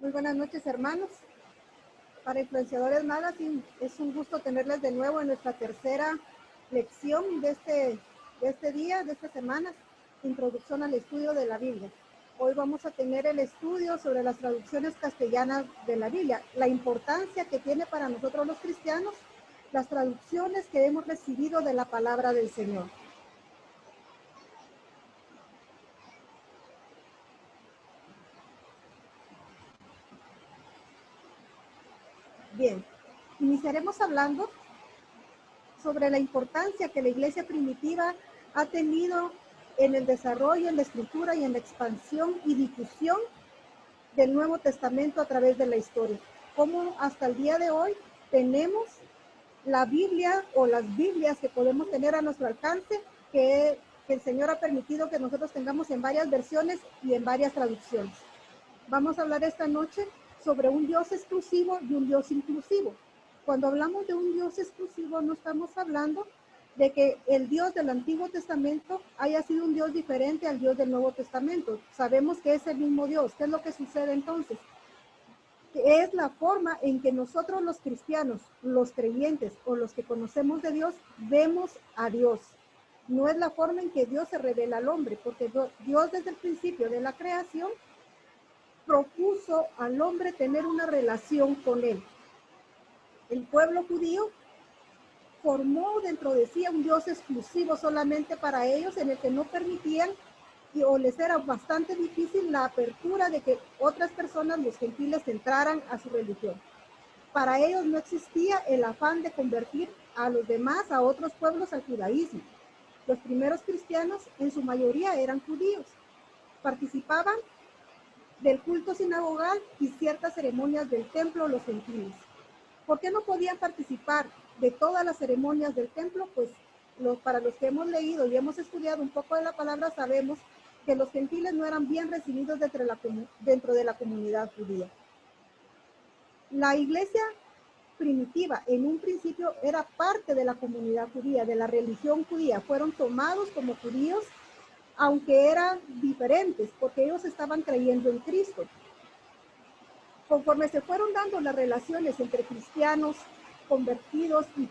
Muy buenas noches, hermanos. Para Influenciadores Magazine es un gusto tenerles de nuevo en nuestra tercera lección de este día, de esta semana, Introducción al Estudio de la Biblia. Hoy vamos a tener el estudio sobre las traducciones castellanas de la Biblia, la importancia que tiene para nosotros los cristianos, las traducciones que hemos recibido de la palabra del Señor. Bien, iniciaremos hablando sobre la importancia que la iglesia primitiva ha tenido en el desarrollo, en la escritura y en la expansión y difusión del Nuevo Testamento a través de la historia. Cómo hasta el día de hoy tenemos la Biblia o las Biblias que podemos tener a nuestro alcance, que el Señor ha permitido que nosotros tengamos en varias versiones y en varias traducciones. Vamos a hablar esta noche sobre un Dios exclusivo y un Dios inclusivo. Cuando hablamos de un Dios exclusivo, no estamos hablando de que el Dios del Antiguo Testamento haya sido un Dios diferente al Dios del Nuevo Testamento. Sabemos que es el mismo Dios. ¿Qué es lo que sucede entonces? Que es la forma en que nosotros los cristianos, los creyentes o los que conocemos de Dios, vemos a Dios. No es la forma en que Dios se revela al hombre, porque Dios desde el principio de la creación propuso al hombre tener una relación con él. El pueblo judío formó dentro de sí un Dios exclusivo solamente para ellos, en el que no permitían o les era bastante difícil la apertura de que otras personas, los gentiles, entraran a su religión. Para ellos no existía el afán de convertir a los demás, a otros pueblos, al judaísmo. Los primeros cristianos en su mayoría eran judíos. Participaban del culto sinagogal y ciertas ceremonias del templo los gentiles. ¿Por qué no podían participar de todas las ceremonias del templo? Pues para los que hemos leído y hemos estudiado un poco de la palabra, sabemos que los gentiles no eran bien recibidos dentro de la comunidad judía. La iglesia primitiva en un principio era parte de la comunidad judía, de la religión judía. Fueron tomados como judíos, aunque eran diferentes, porque ellos estaban creyendo en Cristo. Conforme se fueron dando las relaciones entre cristianos convertidos y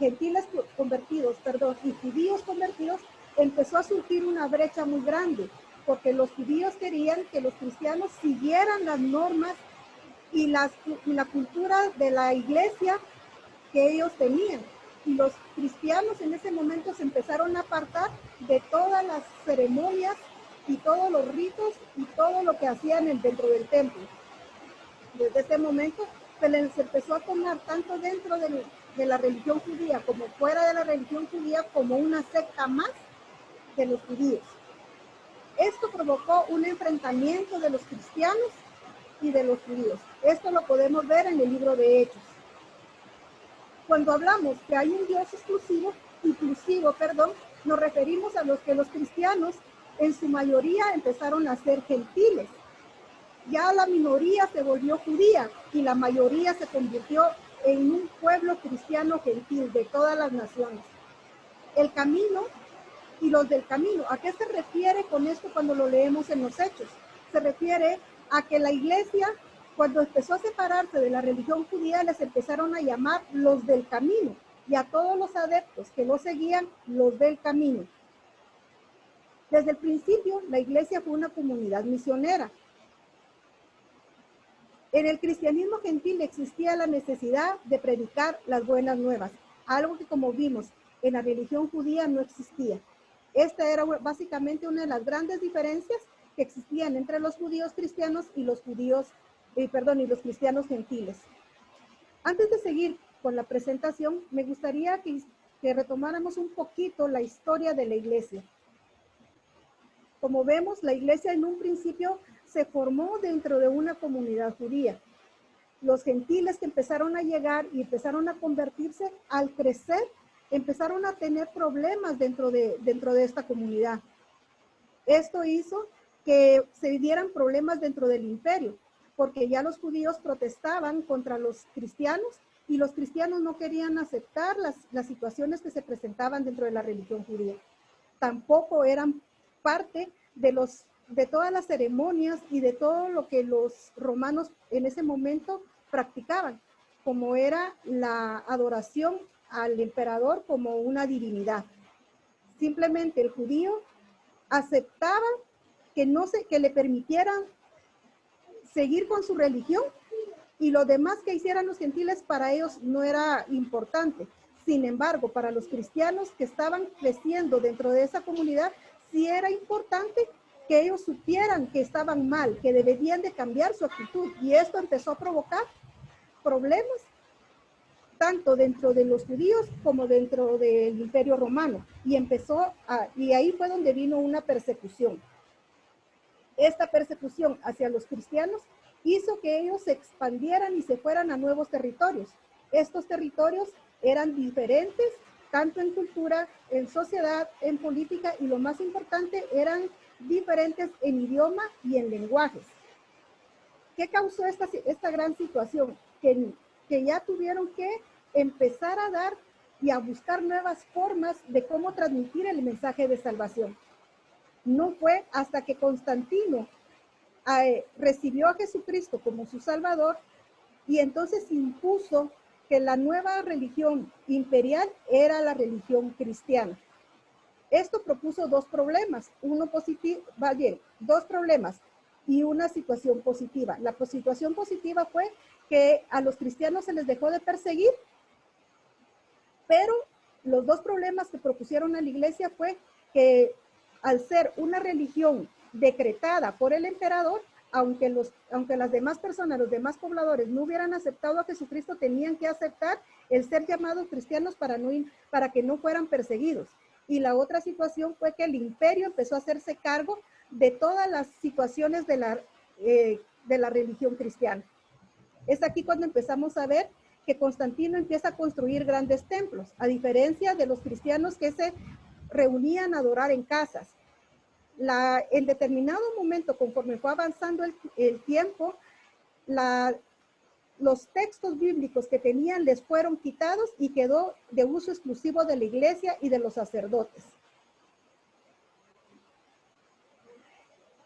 gentiles convertidos, y judíos convertidos, empezó a surgir una brecha muy grande, porque los judíos querían que los cristianos siguieran las normas y la cultura de la iglesia que ellos tenían. Y los cristianos en ese momento se empezaron a apartar de todas las ceremonias y todos los ritos y todo lo que hacían dentro del templo. Desde ese momento se les empezó a tomar tanto dentro de la religión judía como fuera de la religión judía como una secta más de los judíos. Esto provocó un enfrentamiento de los cristianos y de los judíos. Esto lo podemos ver en el libro de Hechos. Cuando hablamos que hay un Dios inclusivo, nos referimos a los que los cristianos en su mayoría empezaron a ser gentiles. Ya la minoría se volvió judía y la mayoría se convirtió en un pueblo cristiano gentil de todas las naciones. El camino y los del camino. ¿A qué se refiere con esto cuando lo leemos en los Hechos? Se refiere a que la iglesia, cuando empezó a separarse de la religión judía, les empezaron a llamar los del camino, y a todos los adeptos que lo seguían, los del camino. Desde el principio, la iglesia fue una comunidad misionera. En el cristianismo gentil existía la necesidad de predicar las buenas nuevas, algo que, como vimos, en la religión judía no existía. Esta era básicamente una de las grandes diferencias que existían entre los judíos cristianos y los cristianos gentiles. Antes de seguir con la presentación, me gustaría que retomáramos un poquito la historia de la iglesia. Como vemos, la iglesia en un principio se formó dentro de una comunidad judía. Los gentiles que empezaron a llegar y empezaron a convertirse, al crecer, empezaron a tener problemas dentro de esta comunidad. Esto hizo que se dieran problemas dentro del imperio, porque ya los judíos protestaban contra los cristianos y los cristianos no querían aceptar las situaciones que se presentaban dentro de la religión judía. Tampoco eran parte de los de todas las ceremonias y de todo lo que los romanos en ese momento practicaban, como era la adoración al emperador como una divinidad. Simplemente el judío aceptaba que le permitieran seguir con su religión, y lo demás que hicieran los gentiles para ellos no era importante. Sin embargo, para los cristianos que estaban creciendo dentro de esa comunidad, sí era importante que ellos supieran que estaban mal, que deberían de cambiar su actitud, y esto empezó a provocar problemas tanto dentro de los judíos como dentro del Imperio Romano, y ahí fue donde vino una persecución. Esta persecución hacia los cristianos hizo que ellos se expandieran y se fueran a nuevos territorios. Estos territorios eran diferentes, tanto en cultura, en sociedad, en política, y lo más importante, eran diferentes en idioma y en lenguajes. ¿Qué causó esta gran situación? Que ya tuvieron que empezar a dar y a buscar nuevas formas de cómo transmitir el mensaje de salvación. No fue hasta que Constantino recibió a Jesucristo como su Salvador, y entonces impuso que la nueva religión imperial era la religión cristiana. Esto propuso dos problemas, dos problemas y una situación positiva. La situación positiva fue que a los cristianos se les dejó de perseguir, pero los dos problemas que propusieron a la iglesia fue que al ser una religión decretada por el emperador, aunque las demás personas, los demás pobladores no hubieran aceptado a Jesucristo, tenían que aceptar el ser llamados cristianos para que no fueran perseguidos. Y la otra situación fue que el imperio empezó a hacerse cargo de todas las situaciones de la religión cristiana. Es aquí cuando empezamos a ver que Constantino empieza a construir grandes templos, a diferencia de los cristianos que se reunían a adorar en casas. En determinado momento, conforme fue avanzando el tiempo, los textos bíblicos que tenían les fueron quitados y quedó de uso exclusivo de la iglesia y de los sacerdotes.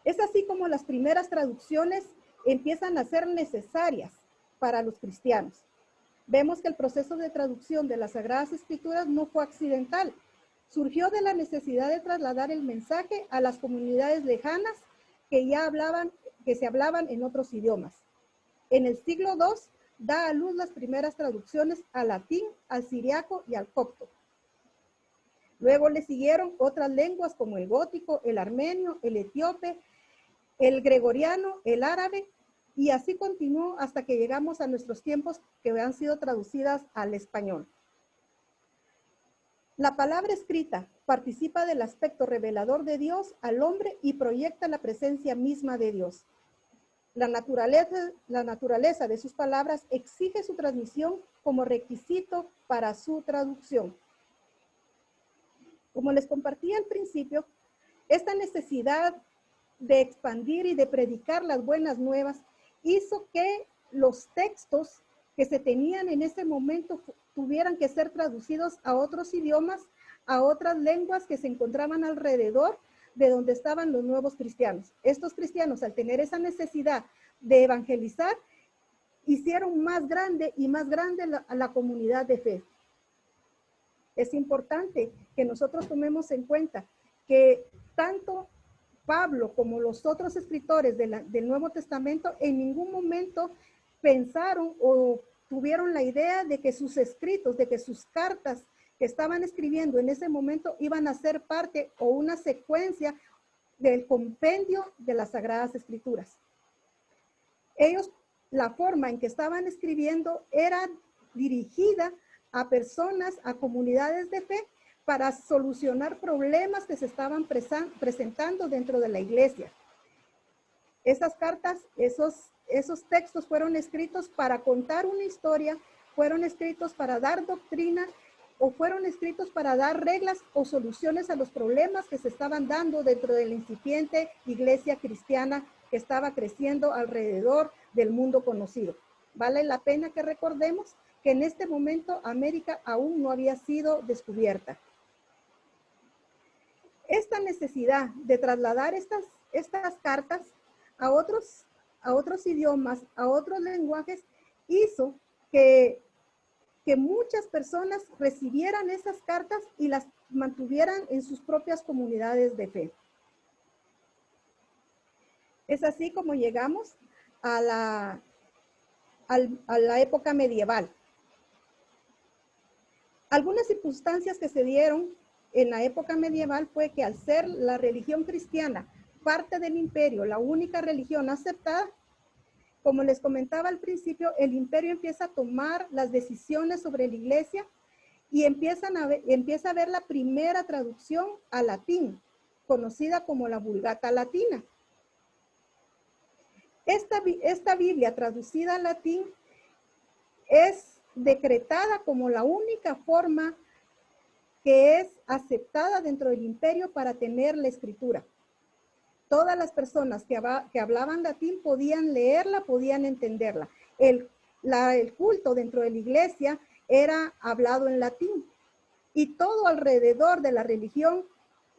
Es así como las primeras traducciones empiezan a ser necesarias para los cristianos. Vemos que el proceso de traducción de las Sagradas Escrituras no fue accidental. Surgió de la necesidad de trasladar el mensaje a las comunidades lejanas que se hablaban en otros idiomas. En el siglo II da a luz las primeras traducciones al latín, al siriaco y al copto. Luego le siguieron otras lenguas como el gótico, el armenio, el etíope, el gregoriano, el árabe, y así continuó hasta que llegamos a nuestros tiempos, que han sido traducidas al español. La palabra escrita participa del aspecto revelador de Dios al hombre y proyecta la presencia misma de Dios. La naturaleza de sus palabras exige su transmisión como requisito para su traducción. Como les compartí al principio, esta necesidad de expandir y de predicar las buenas nuevas hizo que los textos que se tenían en ese momento tuvieran que ser traducidos a otros idiomas, a otras lenguas que se encontraban alrededor de donde estaban los nuevos cristianos. Estos cristianos, al tener esa necesidad de evangelizar, hicieron más grande y más grande la comunidad de fe. Es importante que nosotros tomemos en cuenta que tanto Pablo como los otros escritores del Nuevo Testamento en ningún momento pensaron o tuvieron la idea de que sus escritos, de que sus cartas que estaban escribiendo en ese momento iban a ser parte o una secuencia del compendio de las Sagradas Escrituras. Ellos, la forma en que estaban escribiendo era dirigida a personas, a comunidades de fe, para solucionar problemas que se estaban presentando dentro de la iglesia. Esas cartas, esos textos fueron escritos para contar una historia, fueron escritos para dar doctrina, o fueron escritos para dar reglas o soluciones a los problemas que se estaban dando dentro de la incipiente iglesia cristiana que estaba creciendo alrededor del mundo conocido. Vale la pena que recordemos que en este momento América aún no había sido descubierta. Esta necesidad de trasladar estas cartas a otros idiomas, a otros lenguajes, hizo que muchas personas recibieran esas cartas y las mantuvieran en sus propias comunidades de fe. Es así como llegamos a la época medieval. Algunas circunstancias que se dieron en la época medieval fue que al ser la religión cristiana parte del imperio, la única religión aceptada, como les comentaba al principio, el imperio empieza a tomar las decisiones sobre la iglesia y empieza a ver la primera traducción al latín, conocida como la Vulgata Latina. Esta Biblia traducida al latín es decretada como la única forma que es aceptada dentro del imperio para tener la escritura. Todas las personas que hablaban latín podían leerla, podían entenderla. El culto dentro de la iglesia era hablado en latín. Y todo alrededor de la religión,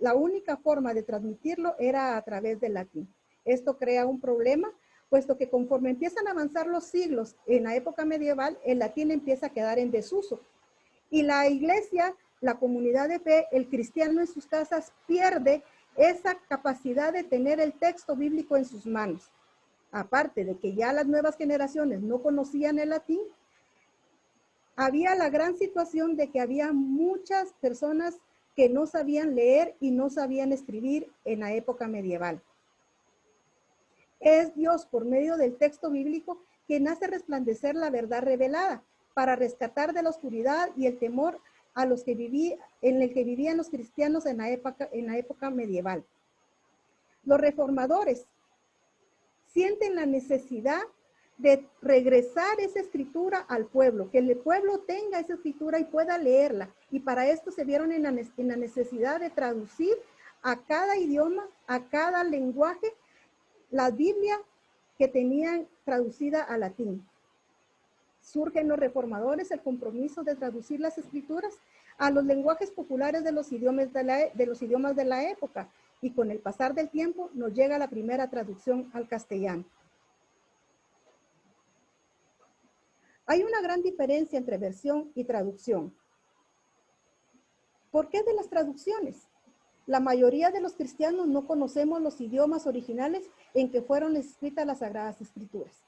la única forma de transmitirlo era a través del latín. Esto crea un problema, puesto que conforme empiezan a avanzar los siglos en la época medieval, el latín empieza a quedar en desuso. Y la iglesia, la comunidad de fe, el cristiano en sus casas pierde esa capacidad de tener el texto bíblico en sus manos. Aparte de que ya las nuevas generaciones no conocían el latín, había la gran situación de que había muchas personas que no sabían leer y no sabían escribir en la época medieval. Es Dios, por medio del texto bíblico, quien hace resplandecer la verdad revelada para rescatar de la oscuridad y el temor a los que en el que vivían los cristianos en la época medieval. Los reformadores sienten la necesidad de regresar esa escritura al pueblo, que el pueblo tenga esa escritura y pueda leerla. Y para esto se vieron en la necesidad de traducir a cada idioma, a cada lenguaje, la Biblia que tenían traducida al latín. Surgen los reformadores el compromiso de traducir las escrituras a los lenguajes populares de los idiomas de la época, y con el pasar del tiempo nos llega la primera traducción al castellano. Hay una gran diferencia entre versión y traducción. ¿Por qué de las traducciones? La mayoría de los cristianos no conocemos los idiomas originales en que fueron escritas las Sagradas Escrituras.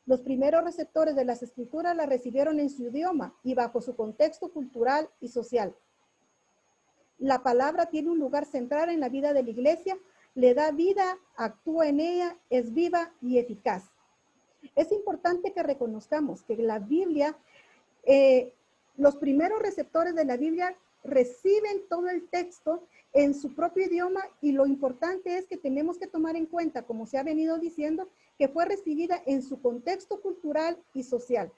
Los primeros receptores de las escrituras las recibieron en su idioma y bajo su contexto cultural y social. La palabra tiene un lugar central en la vida de la iglesia, le da vida, actúa en ella, es viva y eficaz. Es importante que reconozcamos que la Biblia, los primeros receptores de la Biblia reciben todo el texto en su propio idioma, y lo importante es que tenemos que tomar en cuenta, como se ha venido diciendo, que fue recibida en su contexto cultural y social.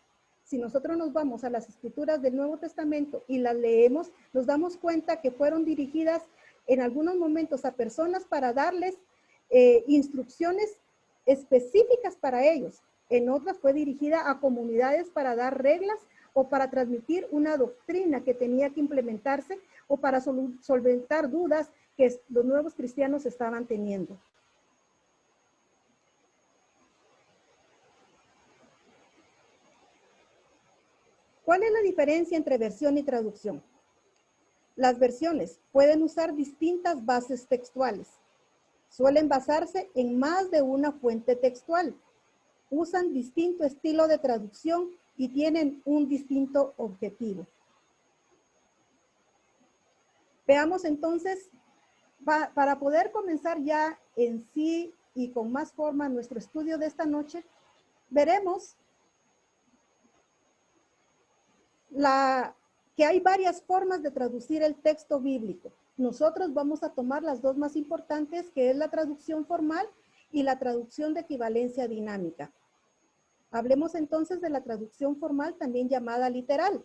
Si nosotros nos vamos a las escrituras del Nuevo Testamento y las leemos, nos damos cuenta que fueron dirigidas en algunos momentos a personas para darles instrucciones específicas para ellos. En otras fue dirigida a comunidades para dar reglas o para transmitir una doctrina que tenía que implementarse o para solventar dudas que los nuevos cristianos estaban teniendo. ¿Cuál es la diferencia entre versión y traducción? Las versiones pueden usar distintas bases textuales. Suelen basarse en más de una fuente textual. Usan distinto estilo de traducción y tienen un distinto objetivo. Veamos entonces, para poder comenzar ya en sí y con más forma nuestro estudio de esta noche, veremos que hay varias formas de traducir el texto bíblico. Nosotros vamos a tomar las dos más importantes, que es la traducción formal y la traducción de equivalencia dinámica. Hablemos entonces de la traducción formal, también llamada literal.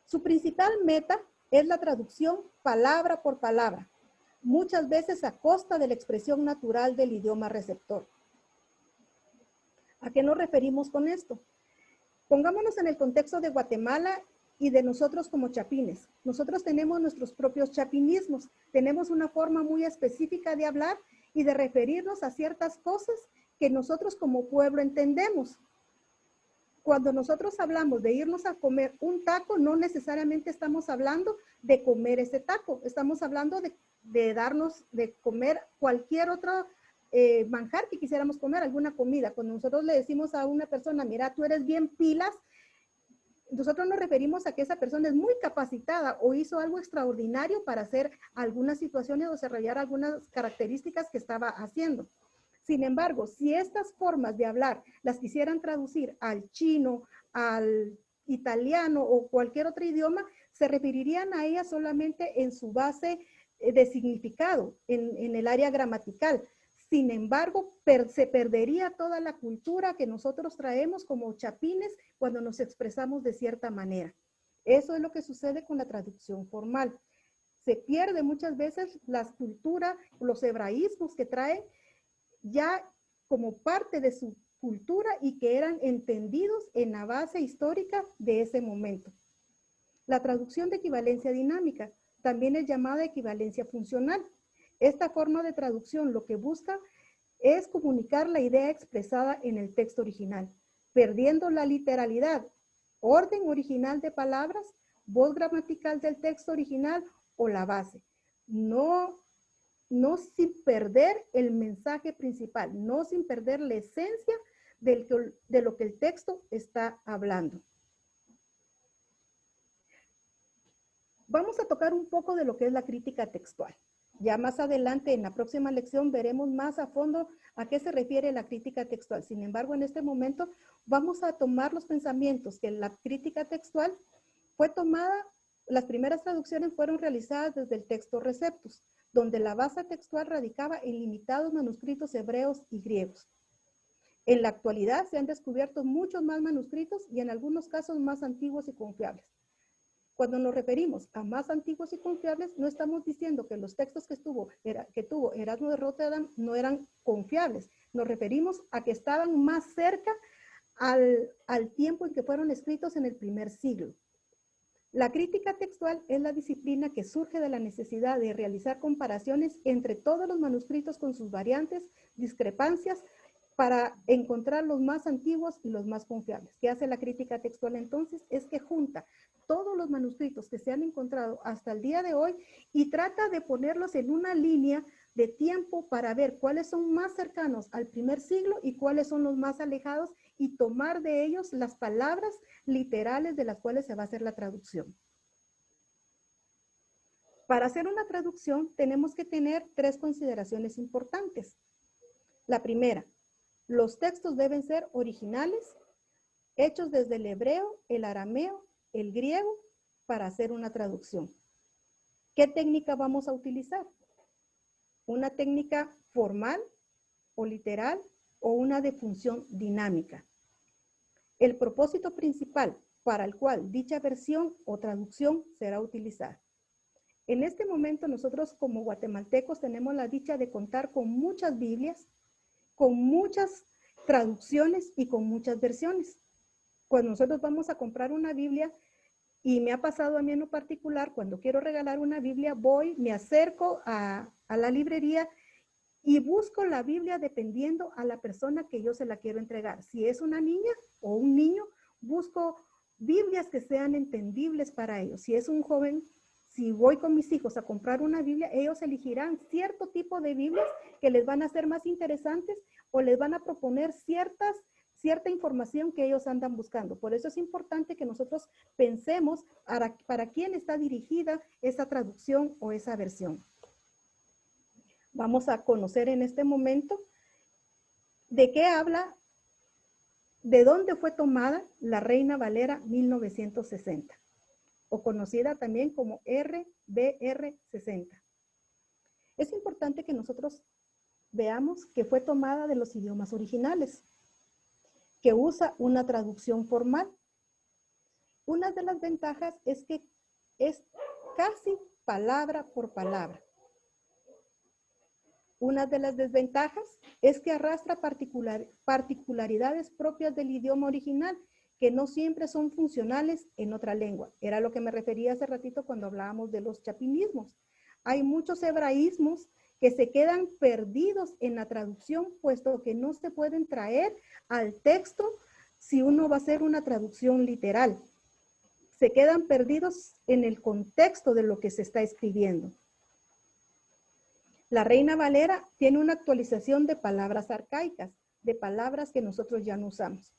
Su principal meta es la traducción palabra por palabra, muchas veces a costa de la expresión natural del idioma receptor. ¿A qué nos referimos con esto? Pongámonos en el contexto de Guatemala y de nosotros como chapines. Nosotros tenemos nuestros propios chapinismos, tenemos una forma muy específica de hablar y de referirnos a ciertas cosas que nosotros como pueblo entendemos. Cuando nosotros hablamos de irnos a comer un taco, no necesariamente estamos hablando de comer ese taco, estamos hablando de darnos, de comer cualquier otro manjar que quisiéramos comer, alguna comida. Cuando nosotros le decimos a una persona, mira, tú eres bien pilas, nosotros nos referimos a que esa persona es muy capacitada o hizo algo extraordinario para hacer algunas situaciones o desarrollar algunas características que estaba haciendo. Sin embargo, si estas formas de hablar las quisieran traducir al chino, al italiano o cualquier otro idioma, se referirían a ella solamente en su base de significado, en el área gramatical. Sin embargo, se perdería toda la cultura que nosotros traemos como chapines cuando nos expresamos de cierta manera. Eso es lo que sucede con la traducción formal. Se pierde muchas veces la cultura, los hebraísmos que traen ya como parte de su cultura y que eran entendidos en la base histórica de ese momento. La traducción de equivalencia dinámica también es llamada equivalencia funcional. Esta forma de traducción lo que busca es comunicar la idea expresada en el texto original, perdiendo la literalidad, orden original de palabras, voz gramatical del texto original o la base. No sin perder el mensaje principal, no sin perder la esencia de lo que el texto está hablando. Vamos a tocar un poco de lo que es la crítica textual. Ya más adelante, en la próxima lección, veremos más a fondo a qué se refiere la crítica textual. Sin embargo, en este momento vamos a tomar los pensamientos que la crítica textual fue tomada, las primeras traducciones fueron realizadas desde el texto Receptus, donde la base textual radicaba en limitados manuscritos hebreos y griegos. En la actualidad se han descubierto muchos más manuscritos y en algunos casos más antiguos y confiables. Cuando nos referimos a más antiguos y confiables, no estamos diciendo que los textos que tuvo Erasmo de Rotterdam no eran confiables. Nos referimos a que estaban más cerca al tiempo en que fueron escritos en el primer siglo. La crítica textual es la disciplina que surge de la necesidad de realizar comparaciones entre todos los manuscritos con sus variantes, discrepancias, para encontrar los más antiguos y los más confiables. ¿Qué hace la crítica textual entonces? Es que junta todos los manuscritos que se han encontrado hasta el día de hoy y trata de ponerlos en una línea de tiempo para ver cuáles son más cercanos al primer siglo y cuáles son los más alejados y tomar de ellos las palabras literales de las cuales se va a hacer la traducción. Para hacer una traducción tenemos que tener 3 consideraciones importantes. La primera, los textos deben ser originales, hechos desde el hebreo, el arameo, el griego, para hacer una traducción. ¿Qué técnica vamos a utilizar? ¿Una técnica formal o literal o una de función dinámica? El propósito principal para el cual dicha versión o traducción será utilizada. En este momento nosotros como guatemaltecos tenemos la dicha de contar con muchas Biblias, con muchas traducciones y con muchas versiones. Cuando nosotros vamos a comprar una Biblia, y me ha pasado a mí en lo particular, cuando quiero regalar una Biblia, me acerco a la librería y busco la Biblia dependiendo a la persona que yo se la quiero entregar. Si es una niña o un niño, busco Biblias que sean entendibles para ellos. Si es un joven, si voy con mis hijos a comprar una Biblia, ellos elegirán cierto tipo de Biblias que les van a ser más interesantes o les van a proponer cierta información que ellos andan buscando. Por eso es importante que nosotros pensemos para quién está dirigida esa traducción o esa versión. Vamos a conocer en este momento de qué habla, de dónde fue tomada la Reina Valera 1960, o conocida también como RVR 60. Es importante que nosotros veamos que fue tomada de los idiomas originales, que usa una traducción formal. Una de las ventajas es que es casi palabra por palabra. Una de las desventajas es que arrastra particularidades propias del idioma original que no siempre son funcionales en otra lengua. Era lo que me refería hace ratito cuando hablábamos de los chapinismos. Hay muchos hebraísmos que se quedan perdidos en la traducción, puesto que no se pueden traer al texto si uno va a hacer una traducción literal. Se quedan perdidos en el contexto de lo que se está escribiendo. La Reina Valera tiene una actualización de palabras arcaicas, de palabras que nosotros ya no usamos.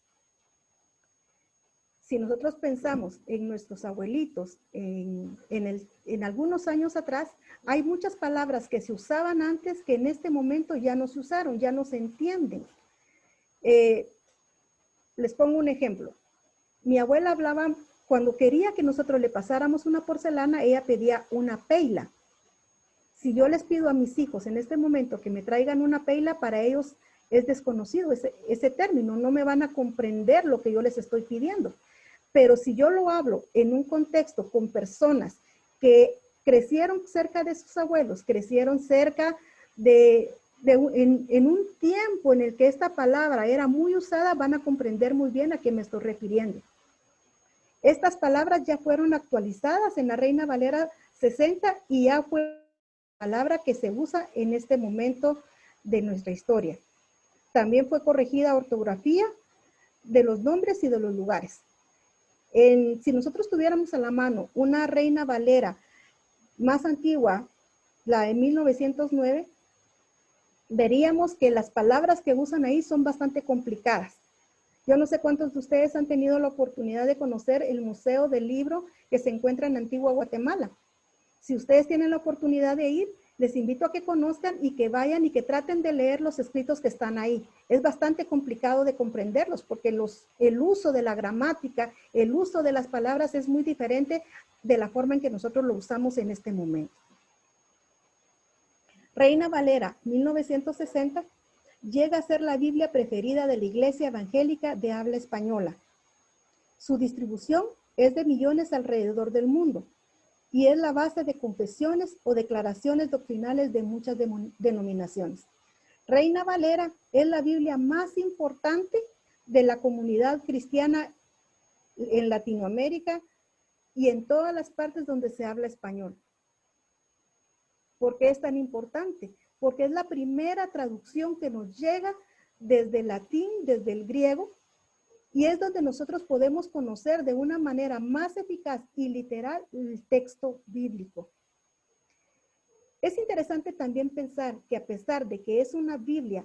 Si nosotros pensamos en nuestros abuelitos, en algunos años atrás, hay muchas palabras que se usaban antes que en este momento ya no se usaron, ya no se entienden. Les pongo un ejemplo. Mi abuela hablaba, cuando quería que nosotros le pasáramos una porcelana, ella pedía una peila. Si yo les pido a mis hijos en este momento que me traigan una peila, para ellos es desconocido ese término, no me van a comprender lo que yo les estoy pidiendo. Pero si yo lo hablo en un contexto con personas que crecieron cerca de sus abuelos, crecieron cerca en un tiempo en el que esta palabra era muy usada, van a comprender muy bien a qué me estoy refiriendo. Estas palabras ya fueron actualizadas en la Reina Valera 60 y ya fue la palabra que se usa en este momento de nuestra historia. También fue corregida ortografía de los nombres y de los lugares. Si nosotros tuviéramos a la mano una Reina Valera más antigua, la de 1909, veríamos que las palabras que usan ahí son bastante complicadas. Yo no sé cuántos de ustedes han tenido la oportunidad de conocer el Museo del Libro que se encuentra en Antigua Guatemala. Si ustedes tienen la oportunidad de ir, les invito a que conozcan y que vayan y que traten de leer los escritos que están ahí. Es bastante complicado de comprenderlos porque el uso de la gramática, el uso de las palabras es muy diferente de la forma en que nosotros lo usamos en este momento. Reina Valera, 1960, llega a ser la Biblia preferida de la Iglesia Evangélica de habla española. Su distribución es de millones alrededor del mundo y es la base de confesiones o declaraciones doctrinales de muchas denominaciones. Reina Valera es la Biblia más importante de la comunidad cristiana en Latinoamérica y en todas las partes donde se habla español. ¿Por qué es tan importante? Porque es la primera traducción que nos llega desde el latín, desde el griego, y es donde nosotros podemos conocer de una manera más eficaz y literal el texto bíblico. Es interesante también pensar que a pesar de que es una Biblia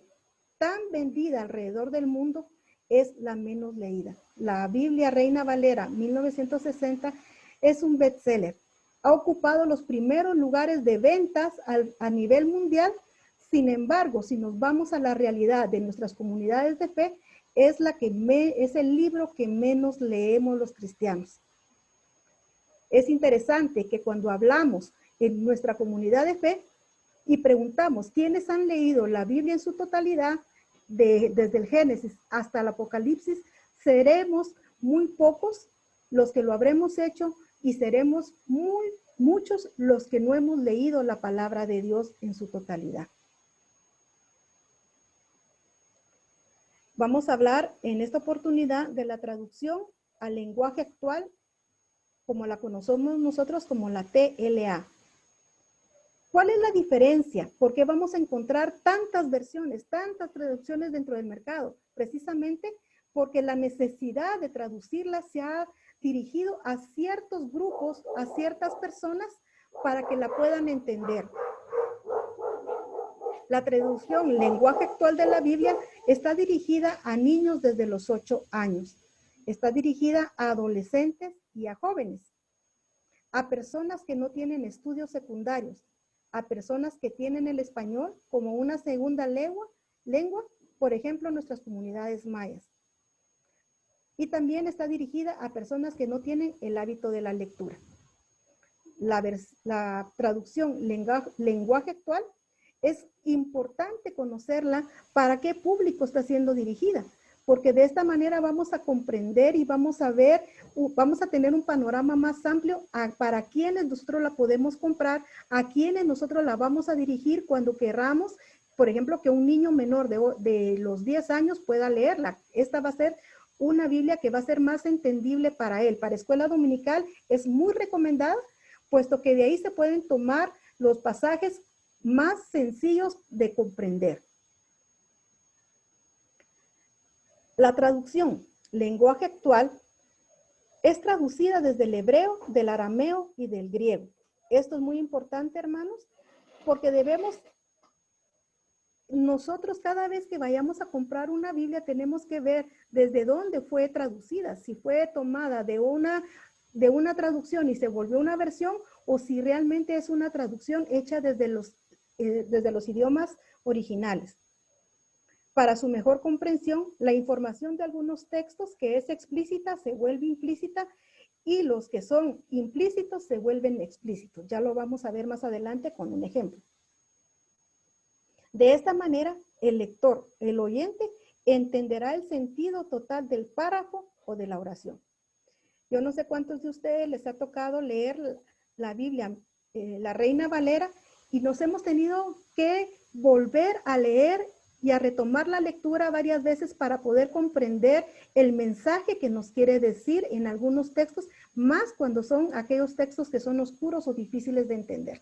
tan vendida alrededor del mundo, es la menos leída. La Biblia Reina Valera 1960 es un bestseller. Ha ocupado los primeros lugares de ventas a nivel mundial. Sin embargo, si nos vamos a la realidad de nuestras comunidades de fe, es el libro que menos leemos los cristianos. Es interesante que cuando hablamos en nuestra comunidad de fe y preguntamos quiénes han leído la Biblia en su totalidad, desde el Génesis hasta el Apocalipsis, seremos muy pocos los que lo habremos hecho y seremos muchos los que no hemos leído la palabra de Dios en su totalidad. Vamos a hablar en esta oportunidad de la traducción al lenguaje actual, como la conocemos nosotros como la TLA. ¿Cuál es la diferencia? ¿Por qué vamos a encontrar tantas versiones, tantas traducciones dentro del mercado? Precisamente porque la necesidad de traducirlas se ha dirigido a ciertos grupos, a ciertas personas, para que la puedan entender. La traducción lenguaje actual de la Biblia está dirigida a niños desde los 8 años. Está dirigida a adolescentes y a jóvenes, a personas que no tienen estudios secundarios, a personas que tienen el español como una segunda lengua, por ejemplo, nuestras comunidades mayas. Y también está dirigida a personas que no tienen el hábito de la lectura. La traducción lenguaje actual es importante conocerla para qué público está siendo dirigida, porque de esta manera vamos a comprender y vamos a ver, vamos a tener un panorama más amplio para quienes nosotros la podemos comprar, a quienes nosotros la vamos a dirigir cuando queramos, por ejemplo, que un niño menor de los 10 años pueda leerla. Esta va a ser una Biblia que va a ser más entendible para él. Para escuela dominical es muy recomendada, puesto que de ahí se pueden tomar los pasajes más sencillos de comprender. La traducción, lenguaje actual, es traducida desde el hebreo, del arameo y del griego. Esto es muy importante, hermanos, porque debemos, nosotros cada vez que vayamos a comprar una Biblia tenemos que ver desde dónde fue traducida, si fue tomada de una traducción y se volvió una versión, o si realmente es una traducción hecha desde los idiomas originales. Para su mejor comprensión, la información de algunos textos que es explícita se vuelve implícita y los que son implícitos se vuelven explícitos. Ya lo vamos a ver más adelante con un ejemplo. De esta manera, el lector, el oyente, entenderá el sentido total del párrafo o de la oración. Yo no sé cuántos de ustedes les ha tocado leer la Biblia, la Reina Valera, y nos hemos tenido que volver a leer y a retomar la lectura varias veces para poder comprender el mensaje que nos quiere decir en algunos textos, más cuando son aquellos textos que son oscuros o difíciles de entender.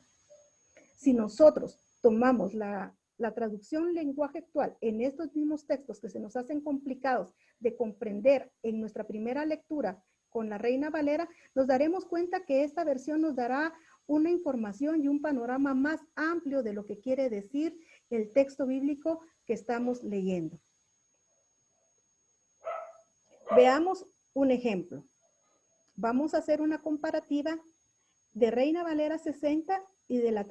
Si nosotros tomamos la traducción lenguaje actual en estos mismos textos que se nos hacen complicados de comprender en nuestra primera lectura con la Reina Valera, nos daremos cuenta que esta versión nos dará una información y un panorama más amplio de lo que quiere decir el texto bíblico que estamos leyendo. Veamos un ejemplo. Vamos a hacer una comparativa de Reina Valera 60 y de la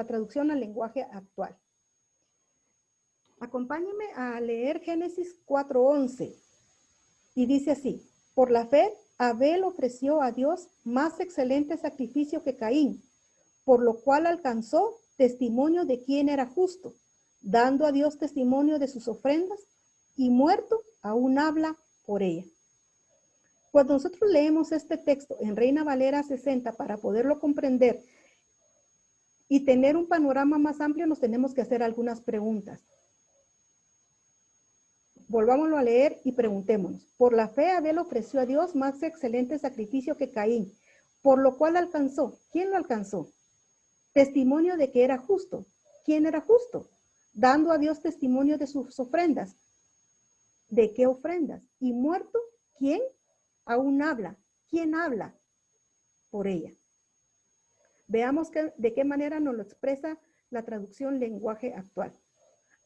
traducción al lenguaje actual. Acompáñenme a leer Génesis 4:11 y dice así: por la fe, Abel ofreció a Dios más excelente sacrificio que Caín, por lo cual alcanzó testimonio de quién era justo, dando a Dios testimonio de sus ofrendas, y muerto aún habla por ella. Cuando nosotros leemos este texto en Reina Valera 60 para poderlo comprender y tener un panorama más amplio, nos tenemos que hacer algunas preguntas. Volvámoslo a leer y preguntémonos. Por la fe Abel ofreció a Dios más excelente sacrificio que Caín, por lo cual alcanzó. ¿Quién lo alcanzó? Testimonio de que era justo. ¿Quién era justo? Dando a Dios testimonio de sus ofrendas. ¿De qué ofrendas? Y muerto, ¿quién? Aún habla. ¿Quién habla? Por ella. Veamos de qué manera nos lo expresa la traducción lenguaje actual.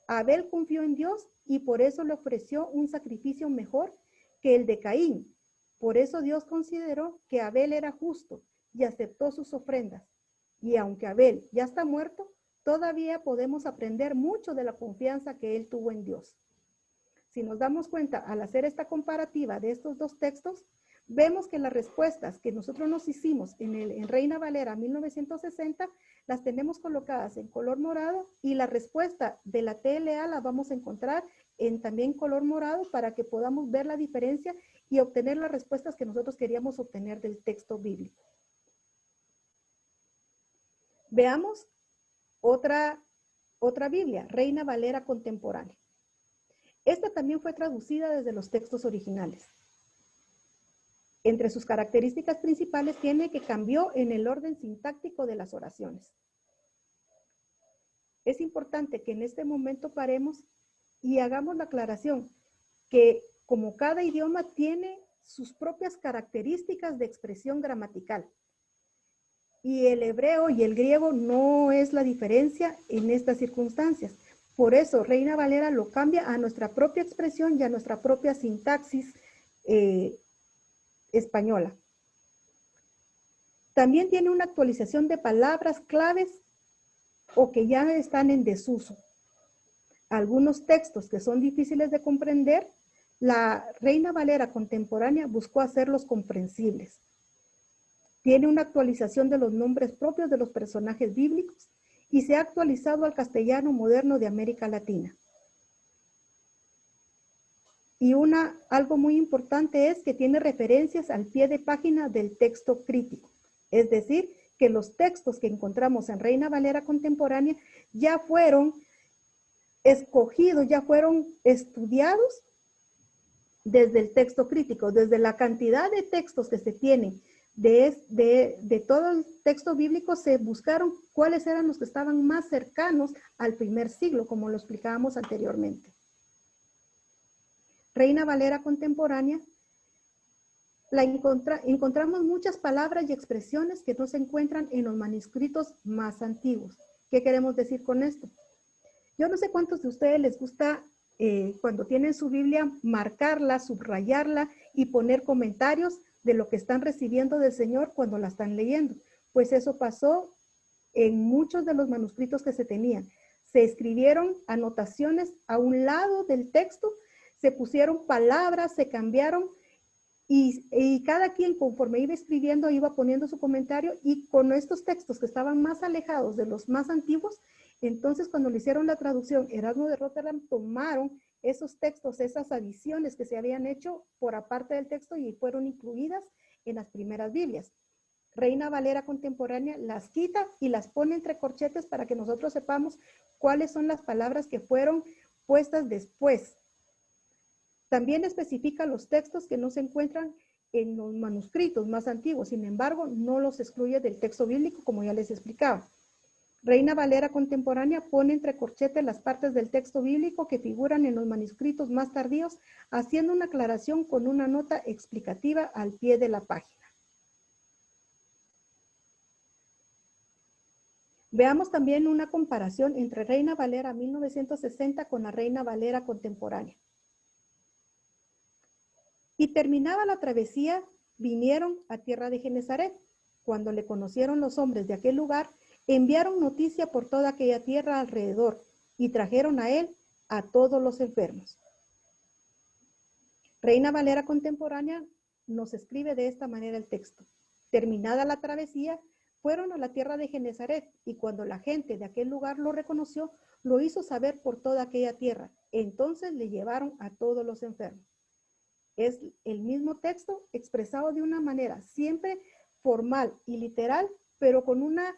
Abel confió en Dios y por eso le ofreció un sacrificio mejor que el de Caín. Por eso Dios consideró que Abel era justo y aceptó sus ofrendas. Y aunque Abel ya está muerto, todavía podemos aprender mucho de la confianza que él tuvo en Dios. Si nos damos cuenta al hacer esta comparativa de estos dos textos, vemos que las respuestas que nosotros nos hicimos en Reina Valera 1960 las tenemos colocadas en color morado y la respuesta de la TLA la vamos a encontrar en también color morado para que podamos ver la diferencia y obtener las respuestas que nosotros queríamos obtener del texto bíblico. Veamos otra Biblia, Reina Valera contemporánea. Esta también fue traducida desde los textos originales. Entre sus características principales tiene que cambió en el orden sintáctico de las oraciones. Es importante que en este momento paremos y hagamos la aclaración que como cada idioma tiene sus propias características de expresión gramatical. Y el hebreo y el griego no es la diferencia en estas circunstancias. Por eso Reina Valera lo cambia a nuestra propia expresión y a nuestra propia sintaxis española. También tiene una actualización de palabras claves o que ya están en desuso. Algunos textos que son difíciles de comprender, la Reina Valera contemporánea buscó hacerlos comprensibles. Tiene una actualización de los nombres propios de los personajes bíblicos y se ha actualizado al castellano moderno de América Latina. Y algo muy importante es que tiene referencias al pie de página del texto crítico. Es decir, que los textos que encontramos en Reina Valera contemporánea ya fueron escogidos, ya fueron estudiados desde el texto crítico, desde la cantidad de textos que se tienen De todo el texto bíblico se buscaron cuáles eran los que estaban más cercanos al primer siglo, como lo explicábamos anteriormente. Reina Valera contemporánea, encontramos muchas palabras y expresiones que no se encuentran en los manuscritos más antiguos. ¿Qué queremos decir con esto? Yo no sé cuántos de ustedes les gusta cuando tienen su Biblia marcarla, subrayarla y poner comentarios de lo que están recibiendo del Señor cuando la están leyendo. Pues eso pasó en muchos de los manuscritos que se tenían. Se escribieron anotaciones a un lado del texto, se pusieron palabras, se cambiaron y cada quien conforme iba escribiendo iba poniendo su comentario, y con estos textos que estaban más alejados de los más antiguos, entonces cuando le hicieron la traducción, Erasmo de Rotterdam tomaron esos textos, esas adiciones que se habían hecho por aparte del texto y fueron incluidas en las primeras Biblias. Reina Valera contemporánea las quita y las pone entre corchetes para que nosotros sepamos cuáles son las palabras que fueron puestas después. También especifica los textos que no se encuentran en los manuscritos más antiguos, sin embargo, no los excluye del texto bíblico, como ya les explicaba. Reina Valera contemporánea pone entre corchetes las partes del texto bíblico que figuran en los manuscritos más tardíos, haciendo una aclaración con una nota explicativa al pie de la página. Veamos también una comparación entre Reina Valera 1960 con la Reina Valera contemporánea. Y terminada la travesía, vinieron a tierra de Genezaret. Cuando le conocieron los hombres de aquel lugar, enviaron noticia por toda aquella tierra alrededor y trajeron a él a todos los enfermos. Reina Valera contemporánea nos escribe de esta manera el texto. Terminada la travesía, fueron a la tierra de Genezaret, y cuando la gente de aquel lugar lo reconoció, lo hizo saber por toda aquella tierra. Entonces le llevaron a todos los enfermos. Es el mismo texto expresado de una manera siempre formal y literal, pero con una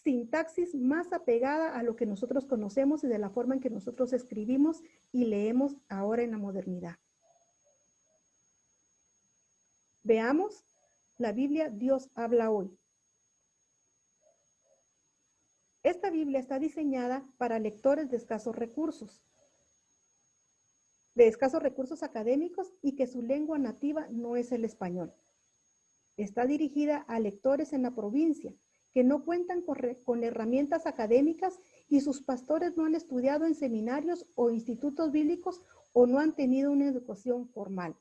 sintaxis más apegada a lo que nosotros conocemos y de la forma en que nosotros escribimos y leemos ahora en la modernidad. Veamos la Biblia Dios habla hoy. Esta Biblia está diseñada para lectores de escasos recursos académicos y que su lengua nativa no es el español. Está dirigida a lectores en la provincia que no cuentan con herramientas académicas y sus pastores no han estudiado en seminarios o institutos bíblicos o no han tenido una educación formal.